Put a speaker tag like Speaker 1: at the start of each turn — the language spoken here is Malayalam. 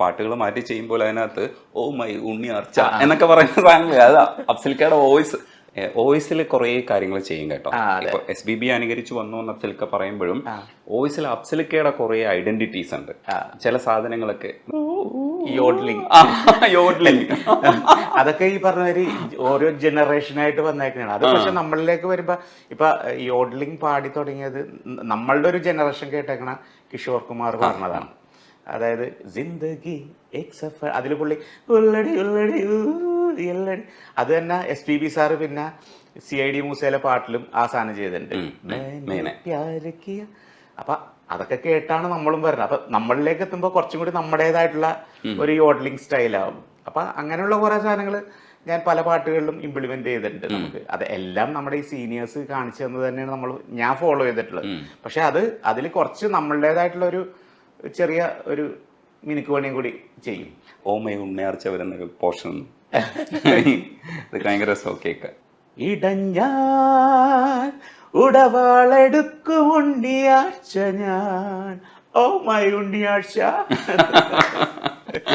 Speaker 1: പാട്ടുകൾ മാറ്റി ചെയ്യുമ്പോൾ അതിനകത്ത് ഓ മൈ ഉണ്ണിയാർച്ച എന്നൊക്കെ പറയുന്ന സാധനങ്ങൾ അതാ അഫ്സൽക്കയുടെ വോയിസിൽ കുറേ കാര്യങ്ങൾ ചെയ്യും കേട്ടോ. ഇപ്പൊ SBB അനുകരിച്ച് വന്നു എന്ന് അഫ്സൽക്ക പറയുമ്പോഴും വോയിസിൽ അഫ്സൽക്കയുടെ കുറേ ഐഡന്റിറ്റീസ് ഉണ്ട്. ചില സാധനങ്ങളൊക്കെ
Speaker 2: അതൊക്കെ ഈ പറഞ്ഞ ഓരോ ജനറേഷനായിട്ട് വന്നേക്കാണ്. അത് പക്ഷെ നമ്മളിലേക്ക് വരുമ്പോ ഇപ്പൊ യോഡ്ലിംഗ് പാടി തുടങ്ങിയത് നമ്മളുടെ ഒരു ജനറേഷൻ കേട്ടേക്കണ കിഷോർ കുമാർ പറഞ്ഞതാണ്. അതായത് ജിന്ദഗി എക് സഫർ, അതിൽ പുള്ളി ഉള്ളടി ഉള്ളടി ഉള്ളടി, അത് തന്നെ SPB സാറ് പിന്നെ CID മൂസയിലെ പാട്ടിലും ആ സാധനം ചെയ്തിട്ടുണ്ട്. അപ്പൊ അതൊക്കെ കേട്ടാണ് നമ്മളും വരുന്നത്. അപ്പൊ നമ്മളിലേക്ക് എത്തുമ്പോൾ കുറച്ചും കൂടി നമ്മുടേതായിട്ടുള്ള ഒരു യോഡ്ലിംഗ് സ്റ്റൈലാവും. അപ്പൊ അങ്ങനെയുള്ള കുറെ സാധനങ്ങൾ ഞാൻ പല പാട്ടുകളിലും ഇംപ്ലിമെന്റ് ചെയ്തിട്ടുണ്ട്. നമുക്ക് അത് എല്ലാം നമ്മുടെ ഈ സീനിയേഴ്സ് കാണിച്ചു തന്നത് തന്നെയാണ് ഞാൻ ഫോളോ ചെയ്തിട്ടുള്ളത്. പക്ഷെ അതിൽ കുറച്ച് നമ്മളുടേതായിട്ടുള്ള ഒരു ചെറിയ ഒരു മിനുക്ക് പണിയും കൂടി ചെയ്യും.
Speaker 1: ഓമയ ഉണ്ണിയാർച്ച വരുന്ന പോർഷൻ ഭയങ്കര രസമൊക്കെ.
Speaker 2: ഇടഞ്ഞാൽ ഉടവാളെടുക്കും ഉണ്ണിയാർച്ച ഞാൻ, ഓ മൈ ഉണ്ണിയാർച്ച.